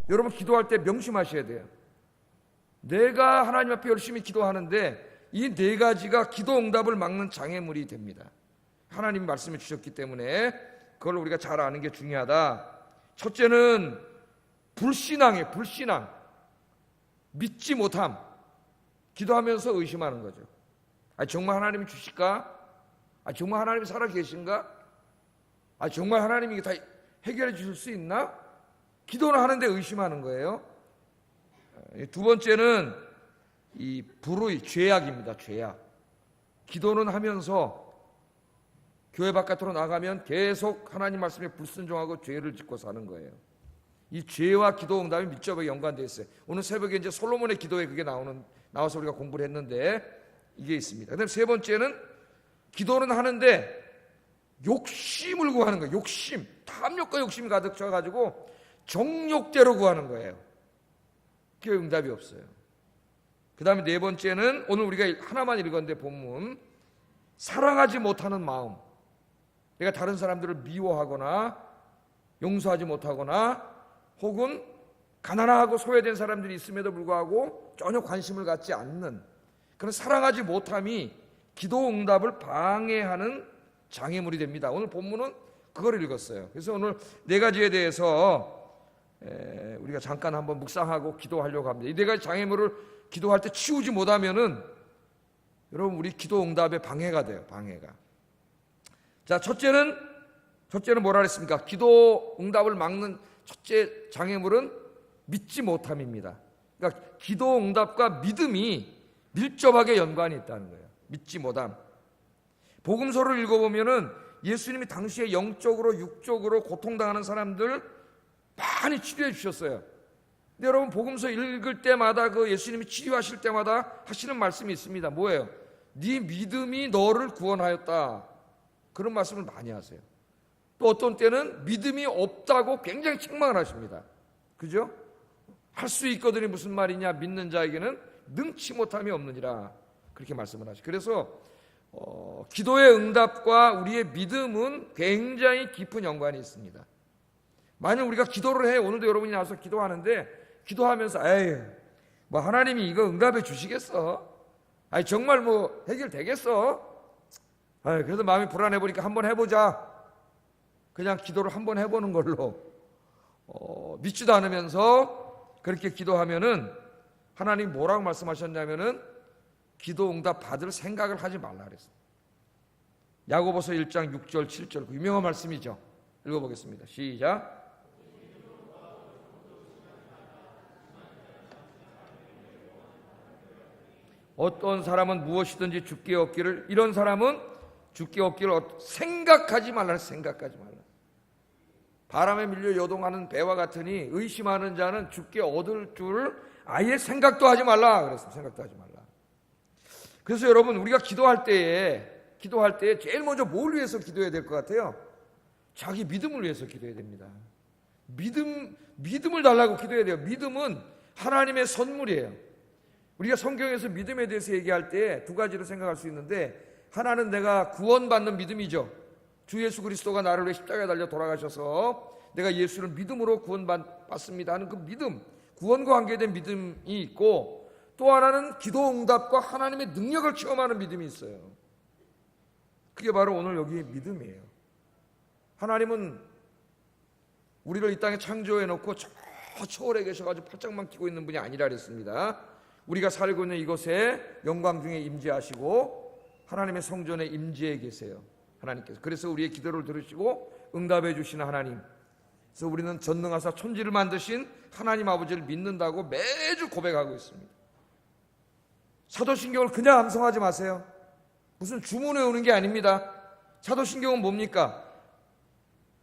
여러분 기도할 때 명심하셔야 돼요. 내가 하나님 앞에 열심히 기도하는데 이 네 가지가 기도 응답을 막는 장애물이 됩니다. 하나님이 말씀해 주셨기 때문에 그걸 우리가 잘 아는 게 중요하다. 첫째는 불신앙이에요. 불신앙. 믿지 못함. 기도하면서 의심하는 거죠. 정말 하나님이 주실까? 정말 하나님이 살아 계신가? 정말 하나님이 이게 다 해결해 주실 수 있나? 기도는 하는데 의심하는 거예요. 두 번째는 이 불의, 죄악입니다. 죄악. 기도는 하면서 교회 바깥으로 나가면 계속 하나님 말씀에 불순종하고 죄를 짓고 사는 거예요. 이 죄와 기도 응답이 밀접하게 연관되어 있어요. 오늘 새벽에 이제 솔로몬의 기도에 그게 나와서 우리가 공부를 했는데 이게 있습니다. 그다음에 세 번째는 기도는 하는데 욕심을 구하는 거예요. 욕심, 탐욕과 욕심이 가득 차가지고 정욕대로 구하는 거예요. 그게 응답이 없어요. 그 다음에 네 번째는 오늘 우리가 하나만 읽었는데 본문, 사랑하지 못하는 마음. 내가 다른 사람들을 미워하거나 용서하지 못하거나 혹은 가난하고 소외된 사람들이 있음에도 불구하고 전혀 관심을 갖지 않는 그런 사랑하지 못함이 기도 응답을 방해하는 장애물이 됩니다. 오늘 본문은 그걸 읽었어요. 그래서 오늘 네 가지에 대해서 우리가 잠깐 한번 묵상하고 기도하려고 합니다. 이 네 가지 장애물을 기도할 때 치우지 못하면은 여러분 우리 기도 응답에 방해가 돼요. 방해가. 자, 첫째는 뭐라 그랬습니까? 기도 응답을 막는 첫째 장애물은 믿지 못함입니다. 그러니까 기도 응답과 믿음이 밀접하게 연관이 있다는 거예요. 믿지 못함. 복음서를 읽어보면은 예수님이 당시에 영적으로 육적으로 고통당하는 사람들 많이 치료해 주셨어요. 근데 여러분 복음서 읽을 때마다 그 예수님이 치료하실 때마다 하시는 말씀이 있습니다. 뭐예요? 네 믿음이 너를 구원하였다. 그런 말씀을 많이 하세요. 또 어떤 때는 믿음이 없다고 굉장히 책망을 하십니다. 그죠? 할 수 있거든이 무슨 말이냐? 믿는 자에게는 능치 못함이 없느니라. 그렇게 말씀을 하시죠. 그래서 기도의 응답과 우리의 믿음은 굉장히 깊은 연관이 있습니다. 만약 우리가 기도를 해요. 오늘도 여러분이 나와서 기도하는데 기도하면서 뭐 하나님이 이거 응답해 주시겠어? 정말 뭐 해결되겠어? 그래도 마음이 불안해 보니까 한번 해보자. 그냥 기도를 한번 해보는 걸로 믿지도 않으면서 그렇게 기도하면은 하나님 뭐라고 말씀하셨냐면은 기도 응답 받을 생각을 하지 말라 그랬어요. 야고보서 1장 6절 7절 그 유명한 말씀이죠. 읽어보겠습니다. 시작. 어떤 사람은 무엇이든지 주께 얻기를, 이런 사람은 주께 얻기를 생각하지 말라. 생각하지 말라. 바람에 밀려 요동하는 배와 같으니 의심하는 자는 주께 얻을 줄 아예 생각도 하지 말라 그랬어요. 생각도 하지 말라. 그래서 여러분 우리가 기도할 때에 제일 먼저 뭘 위해서 기도해야 될 것 같아요? 자기 믿음을 위해서 기도해야 됩니다. 믿음을 달라고 기도해야 돼요. 믿음은 하나님의 선물이에요. 우리가 성경에서 믿음에 대해서 얘기할 때 두 가지로 생각할 수 있는데, 하나는 내가 구원받는 믿음이죠. 주 예수 그리스도가 나를 위해 십자가에 달려 돌아가셔서 내가 예수를 믿음으로 구원받습니다 하는 그 믿음, 구원과 관계된 믿음이 있고, 또 하나는 기도 응답과 하나님의 능력을 체험하는 믿음이 있어요. 그게 바로 오늘 여기 믿음이에요. 하나님은 우리를 이 땅에 창조해 놓고 저 초월에 계셔가지고 팔짱만 끼고 있는 분이 아니라 그랬습니다. 우리가 살고 있는 이곳에 영광 중에 임재하시고 하나님의 성전에 임재해 계세요. 하나님께서. 그래서 우리의 기도를 들으시고 응답해 주시는 하나님. 그래서 우리는 전능하사 천지를 만드신 하나님 아버지를 믿는다고 매주 고백하고 있습니다. 사도신경을 그냥 암송하지 마세요. 무슨 주문에 오는 게 아닙니다. 사도신경은 뭡니까?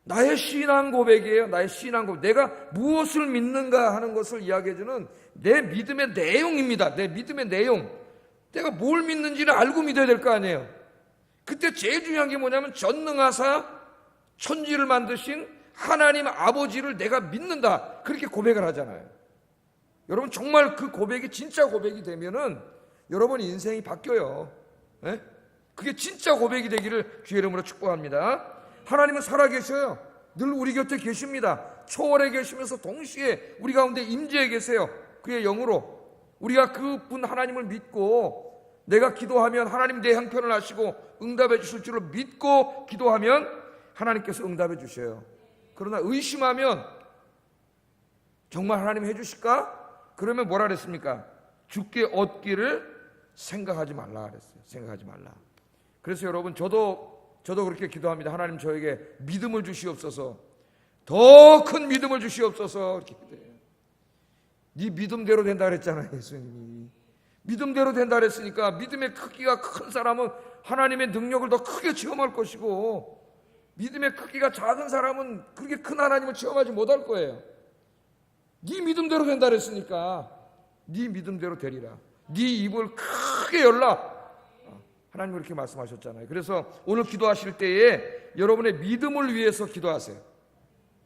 나의 신앙 고백이에요. 나의 신앙 고백. 내가 무엇을 믿는가 하는 것을 이야기해주는 내 믿음의 내용입니다. 내 믿음의 내용. 내가 뭘 믿는지를 알고 믿어야 될 거 아니에요. 그때 제일 중요한 게 뭐냐면 전능하사 천지를 만드신 하나님 아버지를 내가 믿는다. 그렇게 고백을 하잖아요. 여러분 정말 그 고백이 진짜 고백이 되면은 여러분 인생이 바뀌어요. 네? 그게 진짜 고백이 되기를 주의 이름으로 축복합니다. 하나님은 살아계셔요. 늘 우리 곁에 계십니다. 초월해 계시면서 동시에 우리 가운데 임재해 계세요. 그의 영으로 우리가 그분 하나님을 믿고 내가 기도하면 하나님 내 형편을 아시고 응답해 주실 줄을 믿고 기도하면 하나님께서 응답해 주셔요. 그러나 의심하면 정말 하나님 해주실까? 그러면 뭐라 그랬습니까? 주께 얻기를 생각하지 말라 그랬어요. 생각하지 말라. 그래서 여러분 저도 그렇게 기도합니다. 하나님 저에게 믿음을 주시옵소서. 더 큰 믿음을 주시옵소서. 이렇게 기도해요. 네 믿음대로 된다 그랬잖아요. 예수님이 믿음대로 된다 그랬으니까 믿음의 크기가 큰 사람은 하나님의 능력을 더 크게 체험할 것이고 믿음의 크기가 작은 사람은 그렇게 큰 하나님을 체험하지 못할 거예요. 네 믿음대로 된다 그랬으니까 네 믿음대로 되리라. 네 입을 크게 열라. 하나님 그렇게 말씀하셨잖아요. 그래서 오늘 기도하실 때에 여러분의 믿음을 위해서 기도하세요.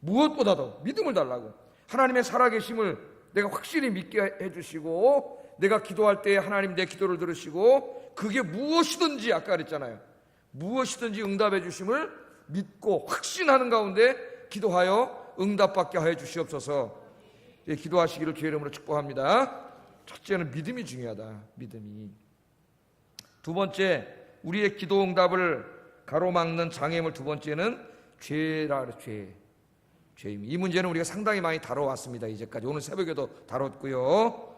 무엇보다도 믿음을 달라고. 하나님의 살아계심을 내가 확실히 믿게 해주시고 내가 기도할 때에 하나님 내 기도를 들으시고 그게 무엇이든지 아까 그랬잖아요. 무엇이든지 응답해 주심을 믿고 확신하는 가운데 기도하여 응답받게 하여 주시옵소서. 기도하시기를 주의 이름으로 축복합니다. 첫째는 믿음이 중요하다. 믿음이. 두 번째, 우리의 기도 응답을 가로막는 장애물 두 번째는 죄라 그래요. 죄입니다. 이 문제는 우리가 상당히 많이 다뤄왔습니다. 이제까지 오늘 새벽에도 다뤘고요.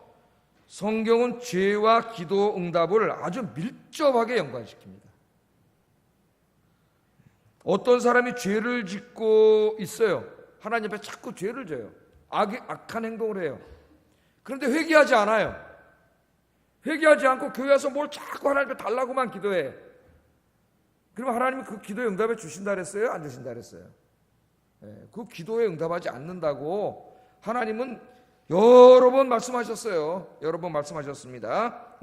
성경은 죄와 기도 응답을 아주 밀접하게 연관시킵니다. 어떤 사람이 죄를 짓고 있어요. 하나님 앞에 자꾸 죄를 져요. 악한 행동을 해요. 그런데 회개하지 않아요. 회개하지 않고 교회 와서 뭘 자꾸 하나님께 달라고만 기도해. 그러면 하나님은 그 기도에 응답해 주신다 그랬어요? 안 주신다 그랬어요? 그 기도에 응답하지 않는다고 하나님은 여러 번 말씀하셨어요. 여러 번 말씀하셨습니다.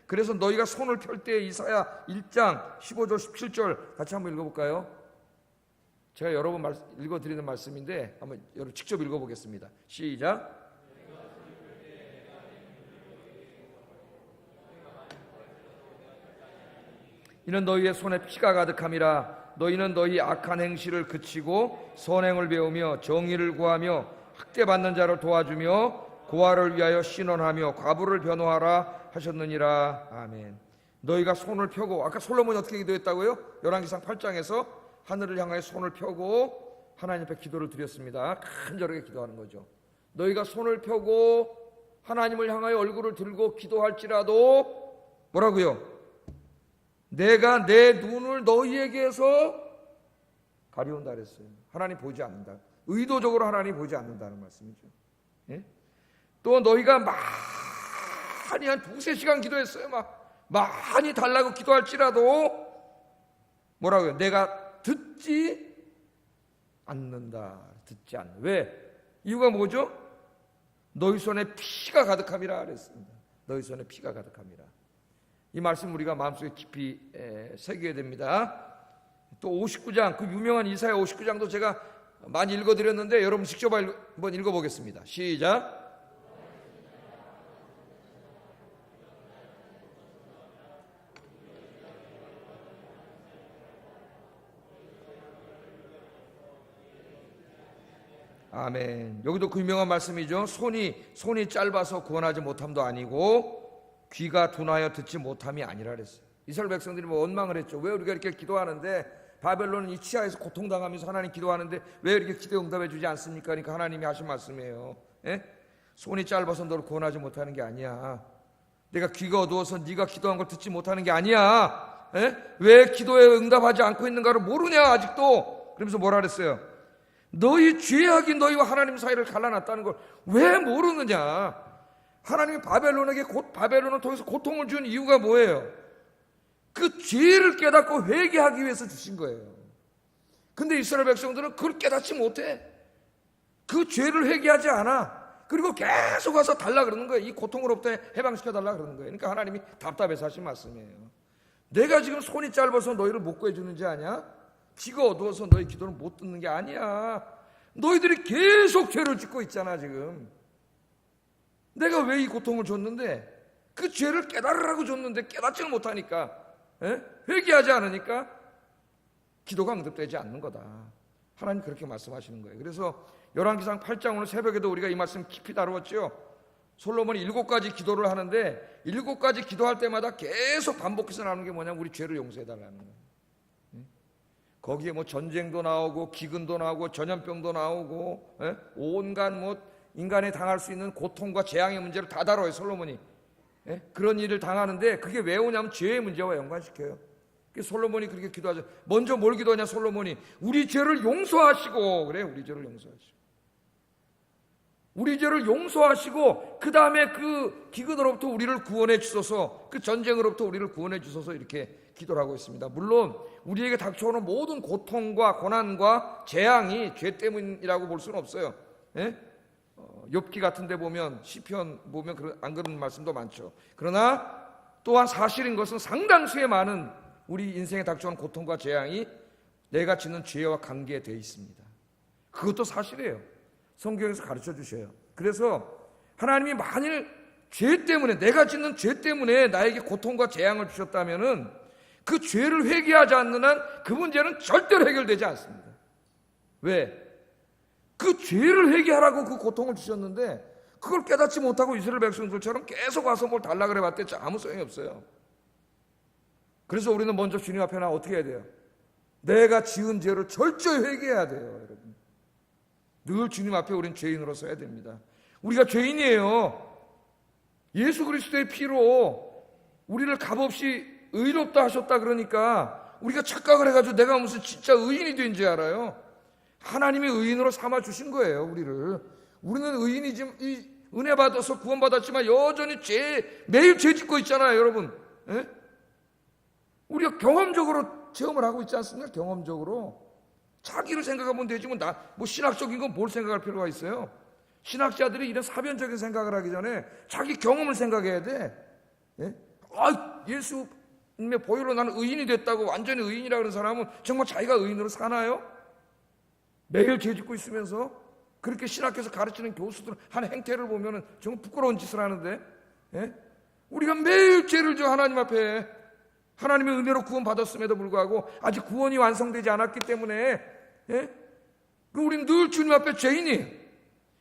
그래서 너희가 손을 펼 때 이사야 1장 15절 17절 같이 한번 읽어볼까요? 제가 여러 번 읽어드리는 말씀인데 한번 여러분 직접 읽어보겠습니다. 시작. 이는 너희의 손에 피가 가득함이라. 너희는 너희 악한 행실을 그치고 선행을 배우며 정의를 구하며 학대받는 자를 도와주며 고아를 위하여 신원하며 과부를 변호하라 하셨느니라. 아멘. 너희가 손을 펴고 아까 솔로몬이 어떻게 기도했다고요? 열왕기상 8장에서 하늘을 향하여 손을 펴고 하나님 앞에 기도를 드렸습니다. 간절하게 기도하는 거죠. 너희가 손을 펴고 하나님을 향하여 얼굴을 들고 기도할지라도 뭐라고요? 내가 내 눈을 너희에게서 가리운다 그랬어요. 하나님 보지 않는다. 의도적으로 하나님 보지 않는다는 말씀이죠. 예? 또 너희가 많이 한 2-3시간 기도했어요. 많이 달라고 기도할지라도 뭐라고요? 내가 듣지 않는다. 듣지 않는다. 왜? 이유가 뭐죠? 너희 손에 피가 가득함이라 그랬습니다. 너희 손에 피가 가득함이라. 이 말씀 우리가 마음속에 깊이 새겨야 됩니다. 또 59장, 그 유명한 이사야 59장도 제가 많이 읽어드렸는데 여러분 직접 한번 읽어보겠습니다. 시작. 아멘. 여기도 그 유명한 말씀이죠. 손이 짧아서 구원하지 못함도 아니고 귀가 둔하여 듣지 못함이 아니라 그랬어요. 이스라엘 백성들이 원망을 했죠. 왜 우리가 이렇게 기도하는데 바벨론은 이 치하에서 고통당하면서 하나님 기도하는데 왜 이렇게 기도 응답해 주지 않습니까? 그러니까 하나님이 하신 말씀이에요. 손이 짧아서 너를 구원하지 못하는 게 아니야. 내가 귀가 어두워서 네가 기도한 걸 듣지 못하는 게 아니야. 왜 기도에 응답하지 않고 있는가를 모르냐 아직도. 그러면서 뭐라 그랬어요? 너희 죄악이 너희와 하나님 사이를 갈라놨다는 걸 왜 모르느냐. 하나님이 바벨론에게 바벨론을 통해서 고통을 준 이유가 뭐예요? 그 죄를 깨닫고 회개하기 위해서 주신 거예요. 근데 이스라엘 백성들은 그걸 깨닫지 못해. 그 죄를 회개하지 않아. 그리고 계속 와서 달라 그러는 거예요. 이 고통으로부터 해방시켜 달라 그러는 거예요. 그러니까 하나님이 답답해서 하신 말씀이에요. 내가 지금 손이 짧아서 너희를 못 구해주는지 아냐? 귀가 어두워서 너희 기도를 못 듣는 게 아니야. 너희들이 계속 죄를 짓고 있잖아 지금. 내가 왜 이 고통을 줬는데 그 죄를 깨달으라고 줬는데 깨닫지를 못하니까 회개하지 않으니까 기도가 응답되지 않는 거다. 하나님 그렇게 말씀하시는 거예요. 그래서 열왕기상 8장 오늘 새벽에도 우리가 이 말씀 깊이 다루었죠. 솔로몬이 7가지 기도를 하는데 7가지 기도할 때마다 계속 반복해서 나오는 게 뭐냐면 우리 죄를 용서해달라는 거예요. 거기에 뭐 전쟁도 나오고 기근도 나오고 전염병도 나오고 온갖 뭐 인간이 당할 수 있는 고통과 재앙의 문제를 다 다뤄요, 솔로몬이. 그런 일을 당하는데 그게 왜 오냐면 죄의 문제와 연관시켜요. 솔로몬이 그렇게 기도하죠. 먼저 뭘 기도하냐, 솔로몬이 우리 죄를 용서하시고, 그래, 우리 죄를 용서하시고, 우리 죄를 용서하시고 그 다음에 그 기근으로부터 우리를 구원해 주소서, 그 전쟁으로부터 우리를 구원해 주소서, 이렇게 기도를 하고 있습니다. 물론 우리에게 닥쳐오는 모든 고통과 고난과 재앙이 죄 때문이라고 볼 수는 없어요. 욥기 같은 데 보면, 시편 보면 안 그런 말씀도 많죠. 그러나 또한 사실인 것은 상당수의 많은 우리 인생에 닥쳐오는 고통과 재앙이 내가 짓는 죄와 관계되어 있습니다. 그것도 사실이에요. 성경에서 가르쳐 주셔요. 그래서 하나님이 만일 죄 때문에, 내가 짓는 죄 때문에 나에게 고통과 재앙을 주셨다면은 그 죄를 회개하지 않는 한 그 문제는 절대로 해결되지 않습니다. 왜? 그 죄를 회개하라고 그 고통을 주셨는데 그걸 깨닫지 못하고 이스라엘 백성들처럼 계속 와서 뭘 달라 그래 봤더니 아무 소용이 없어요. 그래서 우리는 먼저 주님 앞에 나 어떻게 해야 돼요? 내가 지은 죄를 철저히 회개해야 돼요, 여러분. 늘 주님 앞에 우리는 죄인으로 서야 됩니다. 우리가 죄인이에요. 예수 그리스도의 피로 우리를 값없이 의롭다 하셨다 그러니까 우리가 착각을 해가지고 내가 무슨 진짜 의인이 된 줄 알아요. 하나님이 의인으로 삼아 주신 거예요, 우리를. 우리는 의인이지, 이 은혜 받아서 구원 받았지만 여전히 매일 죄 짓고 있잖아요, 여러분. 우리가 경험적으로 체험을 하고 있지 않습니까? 경험적으로 자기를 생각하면 되지 뭐 신학적인 건 뭘 생각할 필요가 있어요? 신학자들이 이런 사변적인 생각을 하기 전에 자기 경험을 생각해야 돼. 예수님의 보혈로 나는 의인이 됐다고 완전히 의인이라 그러는 사람은 정말 자기가 의인으로 사나요? 매일 죄 짓고 있으면서 그렇게 신학에서 가르치는 교수들 하는 행태를 보면은 정말 부끄러운 짓을 하는데, 우리가 매일 죄를 져 하나님 앞에. 하나님의 은혜로 구원 받았음에도 불구하고 아직 구원이 완성되지 않았기 때문에 우리는 늘 주님 앞에 죄인이에요.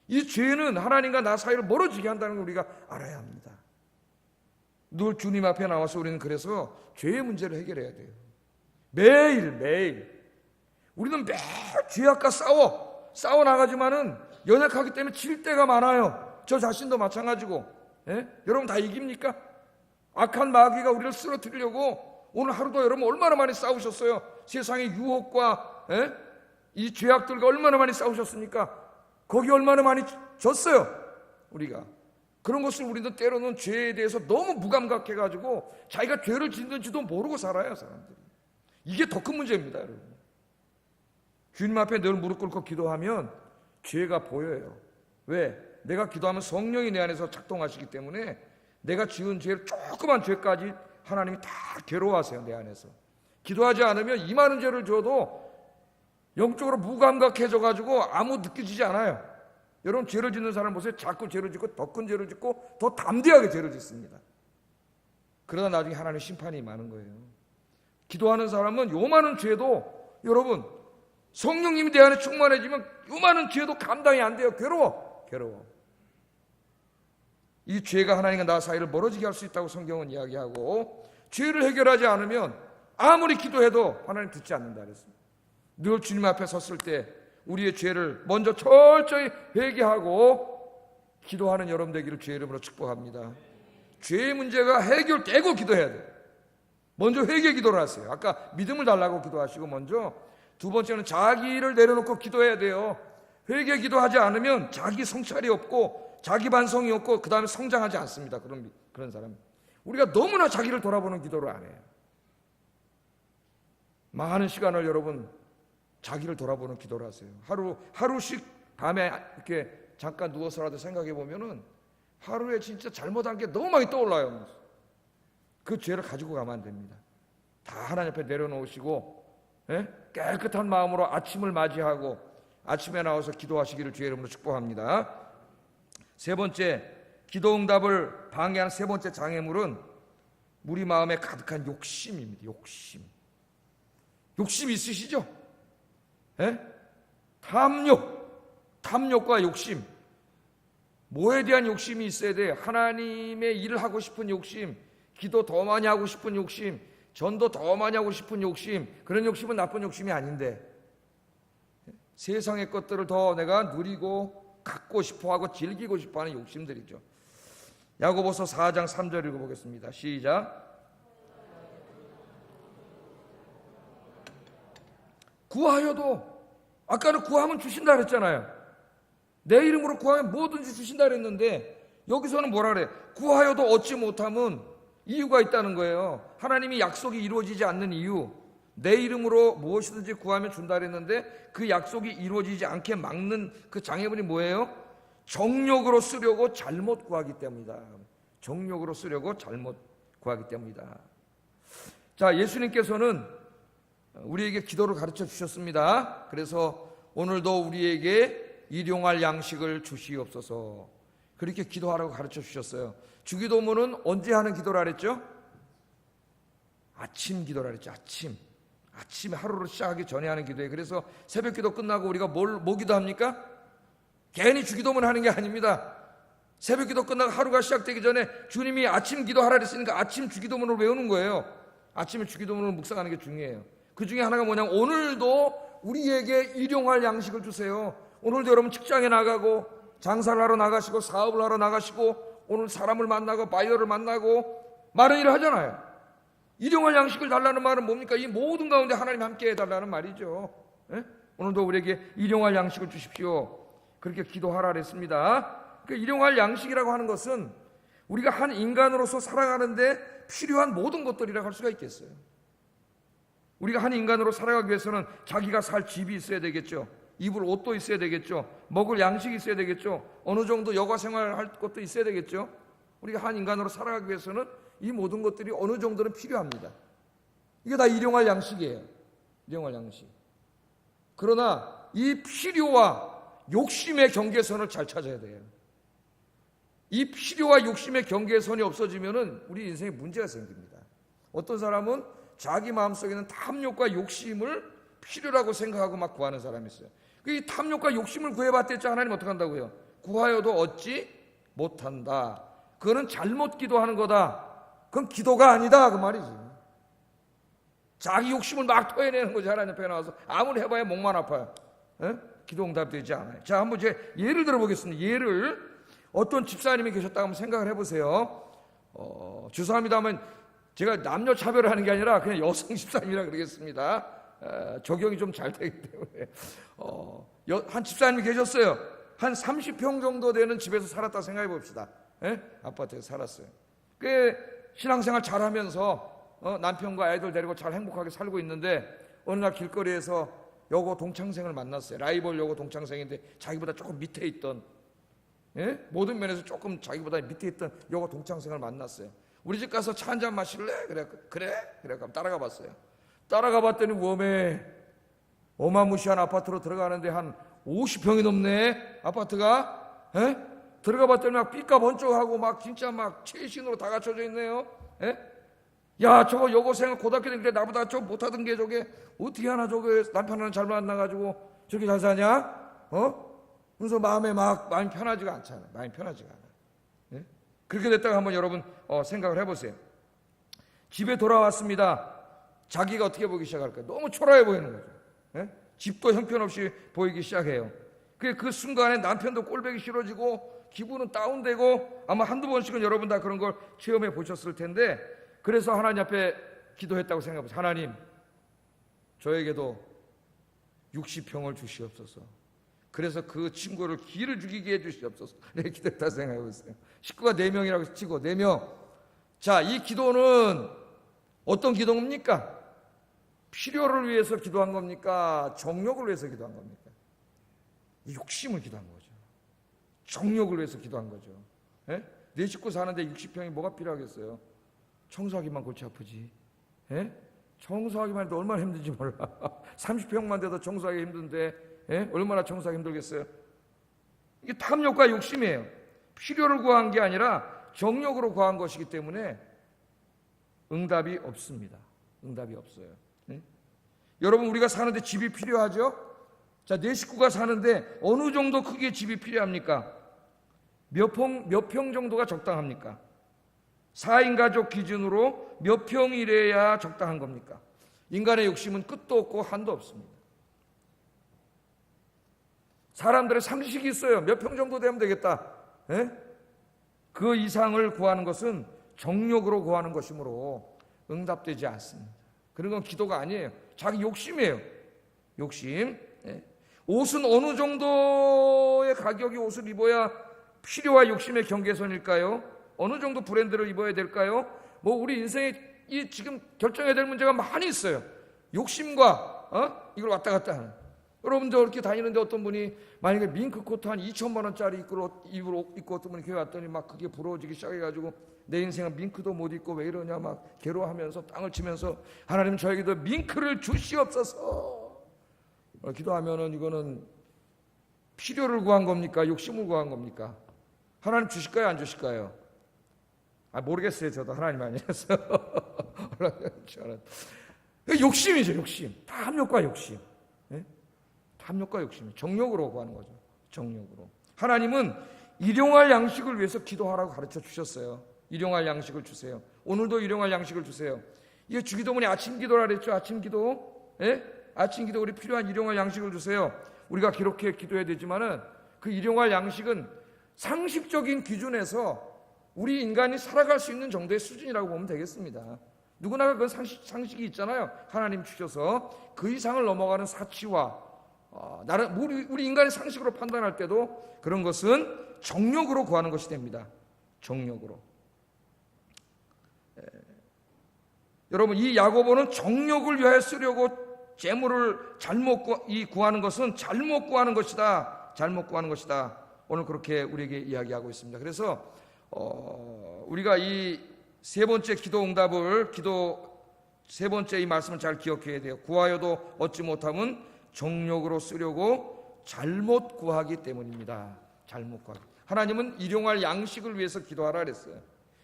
이 죄는 하나님과 나 사이를 멀어지게 한다는 걸 우리가 알아야 합니다. 늘 주님 앞에 나와서 우리는 그래서 죄의 문제를 해결해야 돼요. 매일 우리는 매일 죄악과 싸워 나가지만은 연약하기 때문에 질 때가 많아요. 저 자신도 마찬가지고. 여러분 다 이깁니까? 악한 마귀가 우리를 쓰러뜨리려고 오늘 하루도 여러분 얼마나 많이 싸우셨어요? 세상의 유혹과 이 죄악들과 얼마나 많이 싸우셨습니까? 거기 얼마나 많이 졌어요, 우리가. 그런 것을 우리도 때로는 죄에 대해서 너무 무감각해가지고 자기가 죄를 짓는지도 모르고 살아요, 사람들이. 이게 더 큰 문제입니다, 여러분. 주님 앞에 늘 무릎 꿇고 기도하면 죄가 보여요. 왜? 내가 기도하면 성령이 내 안에서 작동하시기 때문에 내가 지은 죄를, 조그만 죄까지 하나님이 다 괴로워하세요, 내 안에서. 기도하지 않으면 이 많은 죄를 줘도 영적으로 무감각해져가지고 아무 느껴지지 않아요. 여러분 죄를 짓는 사람 보세요. 자꾸 죄를 짓고 더 큰 죄를 짓고 더 담대하게 죄를 짓습니다. 그러다 나중에 하나님의 심판이 많은 거예요. 기도하는 사람은 요만한 죄도, 여러분 성령님이 내 안에 충만해지면 요만한 죄도 감당이 안 돼요. 괴로워. 이 죄가 하나님과 나 사이를 멀어지게 할 수 있다고 성경은 이야기하고, 죄를 해결하지 않으면 아무리 기도해도 하나님 듣지 않는다 그랬습니다. 늘 주님 앞에 섰을 때 우리의 죄를 먼저 철저히 회개하고 기도하는 여러분 되기를 주의 이름으로 축복합니다. 죄의 문제가 해결되고 기도해야 돼요. 먼저 회개 기도를 하세요. 아까 믿음을 달라고 기도하시고 먼저. 두 번째는 자기를 내려놓고 기도해야 돼요. 회개 기도하지 않으면 자기 성찰이 없고 자기 반성이 없고 그 다음에 성장하지 않습니다. 그런 사람. 우리가 너무나 자기를 돌아보는 기도를 안 해요. 많은 시간을 여러분 자기를 돌아보는 기도를 하세요. 하루씩 밤에 이렇게 잠깐 누워서라도 생각해 보면은 하루에 진짜 잘못한 게 너무 많이 떠올라요. 그 죄를 가지고 가면 안 됩니다. 다 하나님 앞에 내려놓으시고 깨끗한 마음으로 아침을 맞이하고 아침에 나와서 기도하시기를 주의 이름으로 축복합니다. 세 번째, 기도 응답을 방해하는 세 번째 장애물은 우리 마음에 가득한 욕심입니다. 욕심 있으시죠? 탐욕과 욕심. 뭐에 대한 욕심이 있어야 돼? 하나님의 일을 하고 싶은 욕심, 기도 더 많이 하고 싶은 욕심, 전도 더 많이 하고 싶은 욕심. 그런 욕심은 나쁜 욕심이 아닌데, 세상의 것들을 더 내가 누리고 갖고 싶어하고 즐기고 싶어하는 욕심들이죠. 야고보서 4장 3절 읽어보겠습니다. 시작. 구하여도, 아까는 구하면 주신다 그랬잖아요. 내 이름으로 구하면 뭐든지 주신다 그랬는데 여기서는 뭐라 그래? 구하여도 얻지 못하면 이유가 있다는 거예요. 하나님이 약속이 이루어지지 않는 이유, 내 이름으로 무엇이든지 구하면 준다 그랬는데 그 약속이 이루어지지 않게 막는 그 장애물이 뭐예요? 정욕으로 쓰려고 잘못 구하기 때문이다. 정욕으로 쓰려고 잘못 구하기 때문이다. 자, 예수님께서는 우리에게 기도를 가르쳐 주셨습니다. 그래서 오늘도 우리에게 일용할 양식을 주시옵소서, 그렇게 기도하라고 가르쳐 주셨어요. 주기도문은 언제 하는 기도라 그랬죠? 아침 기도라 그랬죠. 아침에 하루를 시작하기 전에 하는 기도예요. 그래서 새벽 기도 끝나고 우리가 뭐 기도합니까? 괜히 주기도문 하는 게 아닙니다. 새벽 기도 끝나고 하루가 시작되기 전에 주님이 아침 기도하라 그랬으니까 아침 주기도문을 외우는 거예요. 아침에 주기도문을 묵상하는 게 중요해요. 그 중에 하나가 뭐냐면 오늘도 우리에게 일용할 양식을 주세요. 오늘도 여러분 직장에 나가고 장사를 하러 나가시고 사업을 하러 나가시고 오늘 사람을 만나고 바이어를 만나고 많은 일을 하잖아요. 일용할 양식을 달라는 말은 뭡니까? 이 모든 가운데 하나님 함께 해달라는 말이죠. 예? 오늘도 우리에게 일용할 양식을 주십시오, 그렇게 기도하라 그랬습니다. 그 일용할 양식이라고 하는 것은 우리가 한 인간으로서 살아가는데 필요한 모든 것들이라고 할 수가 있겠어요. 우리가 한 인간으로 살아가기 위해서는 자기가 살 집이 있어야 되겠죠. 입을 옷도 있어야 되겠죠. 먹을 양식이 있어야 되겠죠. 어느 정도 여가 생활할 것도 있어야 되겠죠. 우리가 한 인간으로 살아가기 위해서는 이 모든 것들이 어느 정도는 필요합니다. 이게 다 일용할 양식이에요. 일용할 양식. 그러나 이 필요와 욕심의 경계선을 잘 찾아야 돼요. 이 필요와 욕심의 경계선이 없어지면은 우리 인생에 문제가 생깁니다. 어떤 사람은 자기 마음속에 있는 탐욕과 욕심을 필요라고 생각하고 막 구하는 사람이 있어요. 이 탐욕과 욕심을 구해봤댔죠. 하나님 어떻게 한다고요? 구하여도 얻지 못한다. 그거는 잘못 기도하는 거다. 그건 기도가 아니다, 그 말이지. 자기 욕심을 막 토해내는 거지. 하나님 앞에 나와서 아무리 해봐야 목만 아파요. 에? 기도 응답되지 않아요. 자, 한번 제 예를 들어보겠습니다. 예를, 어떤 집사님이 계셨다고 한번 생각을 해보세요. 죄송합니다만 제가 남녀 차별을 하는 게 아니라 그냥 여성 집사님이라 그러겠습니다. 적용이 좀 잘 되기 때문에. 한 집사님이 계셨어요. 한 30평 정도 되는 집에서 살았다 생각해 봅시다. 예? 아파트에서 살았어요. 꽤 신앙생활 잘하면서 남편과 아이들 데리고 잘 행복하게 살고 있는데 어느 날 길거리에서 여고 동창생을 만났어요. 라이벌 여고 동창생인데 자기보다 조금 밑에 있던, 예? 모든 면에서 조금 자기보다 밑에 있던 여고 동창생을 만났어요. 우리 집 가서 차 한잔 마실래? 그래 따라가 봤어요. 따라가 봤더니 웜에 어마무시한 아파트로 들어가는데 한 50평이 넘네, 아파트가. 에? 들어가 봤더니 막 삐까 번쩍하고 막 진짜 막 최신으로 다 갖춰져 있네요. 에? 야, 저거 여고생은 고등학교 다닐 때 나보다 저 못하던 게 저게 어떻게 하나, 저게 남편 하나 잘 만나가지고 저렇게 잘 사냐? 그래서 마음이 편하지가 않잖아. 마음이 편하지가 않아. 에? 그렇게 됐다가 한번 여러분 생각을 해보세요. 집에 돌아왔습니다. 자기가 어떻게 보기 시작할까요? 너무 초라해 보이는 거죠. 예? 집도 형편없이 보이기 시작해요. 그 순간에 남편도 꼴보기 싫어지고 기분은 다운되고 아마 한두 번씩은 여러분 다 그런 걸 체험해 보셨을 텐데, 그래서 하나님 앞에 기도했다고 생각해보세요. 하나님, 저에게도 60평을 주시옵소서. 그래서 그 친구를 기를 죽이게 해주시옵소서. 네, 기도했다고 생각해보세요. 식구가 4명이라고 치고 4명. 자, 이 기도는 어떤 기도입니까? 필요를 위해서 기도한 겁니까? 정욕을 위해서 기도한 겁니까? 욕심을 기도한 거죠. 정욕을 위해서 기도한 거죠. 예? 내 식구 사는데 60평이 뭐가 필요하겠어요? 청소하기만 골치 아프지. 예? 청소하기만 해도 얼마나 힘든지 몰라. 30평만 돼도 청소하기 힘든데, 예? 얼마나 청소하기 힘들겠어요? 이게 탐욕과 욕심이에요. 필요를 구한 게 아니라 정욕으로 구한 것이기 때문에 응답이 없습니다. 응답이 없어요. 네? 여러분, 우리가 사는데 집이 필요하죠? 자, 내 식구가 사는데 어느 정도 크기의 집이 필요합니까? 몇 평 정도가 적당합니까? 4인 가족 기준으로 몇 평이래야 적당한 겁니까? 인간의 욕심은 끝도 없고 한도 없습니다. 사람들의 상식이 있어요. 몇 평 정도 되면 되겠다. 예? 그 이상을 구하는 것은 정욕으로 구하는 것이므로 응답되지 않습니다. 그런 건 기도가 아니에요. 자기 욕심이에요. 욕심. 예. 옷은 어느 정도의 가격의 옷을 입어야 필요와 욕심의 경계선일까요? 어느 정도 브랜드를 입어야 될까요? 뭐 우리 인생에 이 지금 결정해야 될 문제가 많이 있어요. 욕심과 이걸 왔다 갔다 하는. 여러분들 이렇게 다니는데 어떤 분이 만약에 밍크 코트 한 2천만 원짜리 입고 어떤 분이 교회 왔더니 막 그게 부러워지기 시작해가지고 내 인생은 밍크도 못 입고 왜 이러냐 막 괴로워하면서 땅을 치면서 하나님 저에게도 밍크를 주시옵소서 기도하면은 이거는 필요를 구한 겁니까? 욕심을 구한 겁니까? 하나님 주실까요? 안 주실까요? 모르겠어요. 저도 하나님 아니라서. 욕심이죠. 욕심. 탐욕과 욕심. 네? 탐욕과 욕심. 정욕으로 구하는 거죠. 정욕으로. 하나님은 일용할 양식을 위해서 기도하라고 가르쳐 주셨어요. 일용할 양식을 주세요. 오늘도 일용할 양식을 주세요. 이게 주기도문이 아침 기도라 그랬죠. 아침 기도. 예? 아침 기도 우리 필요한 일용할 양식을 주세요. 우리가 그렇게 기도해야 되지만은 그 일용할 양식은 상식적인 기준에서 우리 인간이 살아갈 수 있는 정도의 수준이라고 보면 되겠습니다. 누구나 그런 상식이 있잖아요. 하나님 주셔서 그 이상을 넘어가는 사치와 우리 인간의 상식으로 판단할 때도 그런 것은 정욕으로 구하는 것이 됩니다. 정욕으로. 여러분 이 야고보는 정욕을 위하여 쓰려고 재물을 잘못 구하는 것은 잘못 구하는 것이다. 잘못 구하는 것이다. 오늘 그렇게 우리에게 이야기하고 있습니다. 그래서 우리가 이 세 번째 기도 응답을 세 번째 이 말씀을 잘 기억해야 돼요. 구하여도 얻지 못함은 정욕으로 쓰려고 잘못 구하기 때문입니다. 잘못 구하기. 하나님은 일용할 양식을 위해서 기도하라 그랬어요.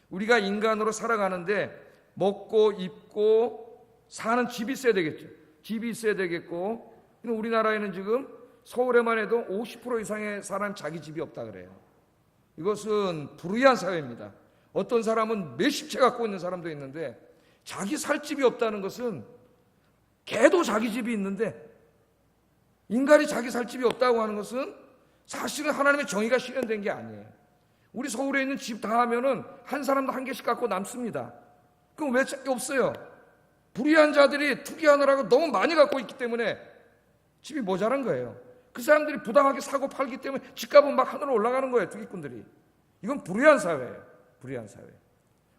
우리가 인간으로 살아가는데 먹고 입고 사는 집이 있어야 되겠죠. 집이 있어야 되겠고 우리나라에는 지금 서울에만 해도 50% 이상의 사람 자기 집이 없다 그래요. 이것은 불의한 사회입니다. 어떤 사람은 몇십 채 갖고 있는 사람도 있는데 자기 살 집이 없다는 것은 개도 자기 집이 있는데 인간이 자기 살 집이 없다고 하는 것은 사실은 하나님의 정의가 실현된 게 아니에요. 우리 서울에 있는 집 다 하면은 한 사람도 한 개씩 갖고 남습니다. 그럼 왜 없어요? 불의한 자들이 투기하느라고 너무 많이 갖고 있기 때문에 집이 모자란 거예요. 그 사람들이 부당하게 사고 팔기 때문에 집값은 막 하늘로 올라가는 거예요. 투기꾼들이. 이건 불의한 사회예요. 불의한 사회.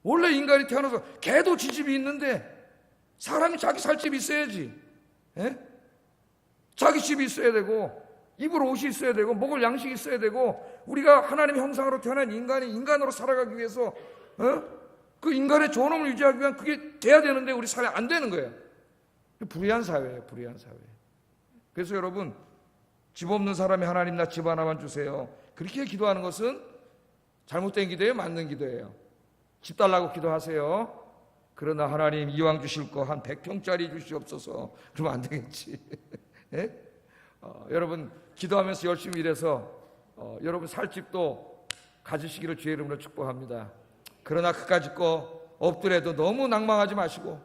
원래 인간이 태어나서 개도 지집이 있는데 사람이 자기 살 집이 있어야지. 예? 자기 집이 있어야 되고 입을 옷이 있어야 되고 먹을 양식이 있어야 되고 우리가 하나님의 형상으로 태어난 인간이 인간으로 살아가기 위해서 그 인간의 존엄을 유지하기 위한 그게 돼야 되는데 우리 사회 안 되는 거예요. 불의한 사회예요. 불의한 사회. 그래서 여러분 집 없는 사람이 하나님 나 집 하나만 주세요. 그렇게 기도하는 것은 잘못된 기도예요? 맞는 기도예요? 집 달라고 기도하세요. 그러나 하나님 이왕 주실 거 한 100평짜리 주시옵소서. 그러면 안 되겠지. 예? 여러분 기도하면서 열심히 일해서 여러분 살 집도 가지시기를 주의 이름으로 축복합니다. 그러나 그까짓 거 없더라도 너무 낭망하지 마시고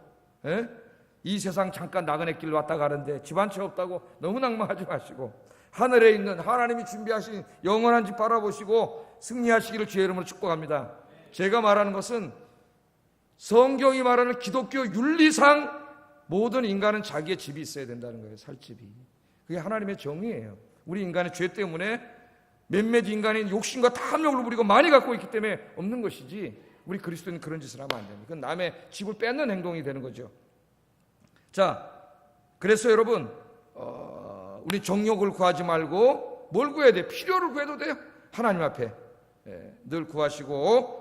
이 세상 잠깐 나그네 길 왔다 가는데 집 한 채 없다고 너무 낭망하지 마시고 하늘에 있는 하나님이 준비하신 영원한 집 바라보시고 승리하시기를 주의 이름으로 축복합니다. 제가 말하는 것은 성경이 말하는 기독교 윤리상 모든 인간은 자기의 집이 있어야 된다는 거예요. 살 집이. 그게 하나님의 정의예요. 우리 인간의 죄 때문에 몇몇 인간이 욕심과 탐욕을 부리고 많이 갖고 있기 때문에 없는 것이지 우리 그리스도인은 그런 짓을 하면 안 됩니다. 그건 남의 집을 뺏는 행동이 되는 거죠. 자, 그래서 여러분 우리 정욕을 구하지 말고 뭘 구해야 돼요? 필요를 구해도 돼요. 하나님 앞에 늘 구하시고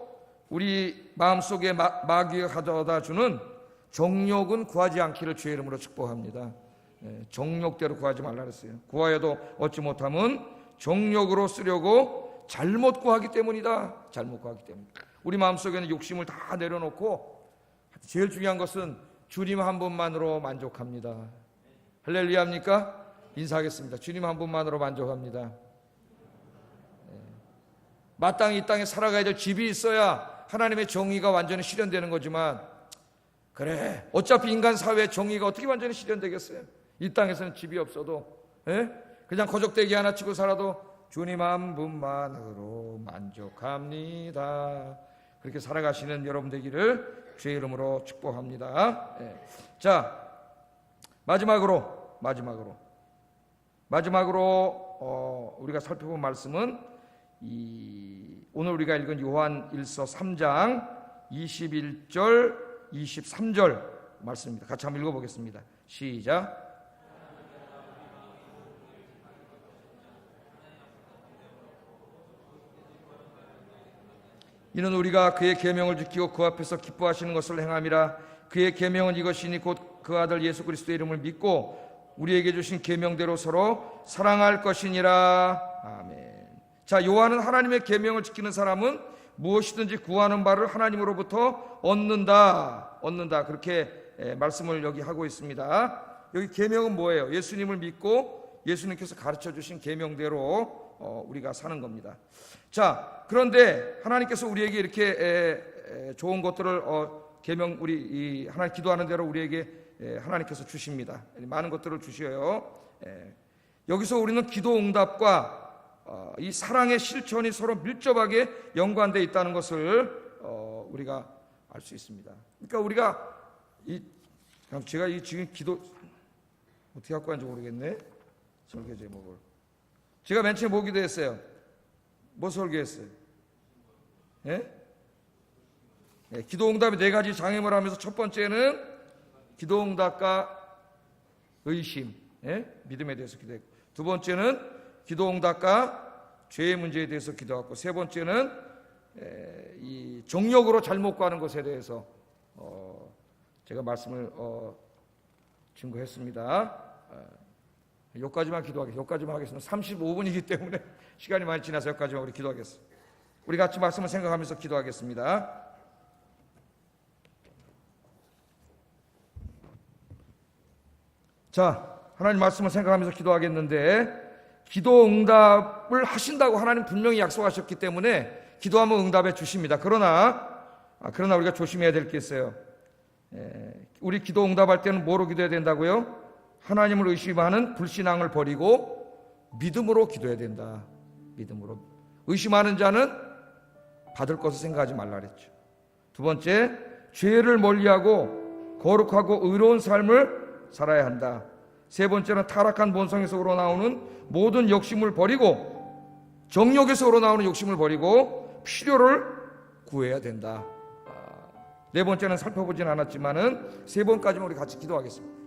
우리 마음속에 마귀가 가져다 주는 정욕은 구하지 않기를 주의 이름으로 축복합니다. 정욕대로 구하지 말라 그랬어요. 구하여도 얻지 못함은 정욕으로 쓰려고 잘못 구하기 때문이다. 잘못 구하기 때문이다. 우리 마음속에는 욕심을 다 내려놓고 제일 중요한 것은 주님 한 분만으로 만족합니다. 할렐루야입니까? 인사하겠습니다. 주님 한 분만으로 만족합니다. 마땅히 이 땅에 살아가야 될 집이 있어야 하나님의 정의가 완전히 실현되는 거지만, 그래, 어차피 인간 사회의 정의가 어떻게 완전히 실현되겠어요? 이 땅에서는 집이 없어도 그냥 거적대기 하나 치고 살아도 주님 한 분만으로 만족합니다. 그렇게 살아가시는 여러분 되기를 주의 이름으로 축복합니다. 자, 마지막으로 우리가 살펴본 말씀은 오늘 우리가 읽은 요한 1서 3장 21절 23절 말씀입니다. 같이 한번 읽어보겠습니다. 시작. 이는 우리가 그의 계명을 지키고 그 앞에서 기뻐하시는 것을 행함이라. 그의 계명은 이것이니 곧 그 아들 예수 그리스도의 이름을 믿고 우리에게 주신 계명대로 서로 사랑할 것이니라. 아멘. 자, 요한은 하나님의 계명을 지키는 사람은 무엇이든지 구하는 바를 하나님으로부터 얻는다. 그렇게 말씀을 여기 하고 있습니다. 여기 계명은 뭐예요? 예수님을 믿고 예수님께서 가르쳐 주신 계명대로 우리가 사는 겁니다. 자, 그런데 하나님께서 우리에게 이렇게 좋은 것들을 계명 우리 하나님 기도하는 대로 우리에게 하나님께서 주십니다. 많은 것들을 주셔요. 여기서 우리는 기도 응답과 이 사랑의 실천이 서로 밀접하게 연관되어 있다는 것을 우리가 알 수 있습니다. 그러니까 우리가 제가 지금 기도 어떻게 갖고 왔는지 모르겠네. 설교 제목을 제가 맨 처음에 뭐 기도했어요? 뭐 설교했어요? 기도 응답의 4가지 장애물 하면서 첫 번째는 기도 응답과 의심, 믿음에 대해서 기도했고, 두 번째는 기도 응답과 죄의 문제에 대해서 기도했고, 세 번째는 이 정욕으로 잘못 가는 것에 대해서 제가 말씀을 증거했습니다. 여기까지만 기도하겠습니다. 여기까지만 하겠습니다. 35분이기 때문에 시간이 많이 지나서 여기까지만 우리 기도하겠습니다. 우리 같이 말씀을 생각하면서 기도하겠습니다. 자, 하나님 말씀을 생각하면서 기도하겠는데, 기도 응답을 하신다고 하나님 분명히 약속하셨기 때문에 기도하면 응답해 주십니다. 그러나 우리가 조심해야 될 게 있어요. 우리 기도 응답할 때는 뭐로 기도해야 된다고요? 하나님을 의심하는 불신앙을 버리고 믿음으로 기도해야 된다. 믿음으로. 의심하는 자는 받을 것을 생각하지 말라 그랬죠. 두 번째, 죄를 멀리하고 거룩하고 의로운 삶을 살아야 한다. 세 번째는 타락한 본성에서 우러나오는 모든 욕심을 버리고, 정욕에서 우러나오는 욕심을 버리고 필요를 구해야 된다. 네 번째는 살펴보진 않았지만은 세 번까지만 우리 같이 기도하겠습니다.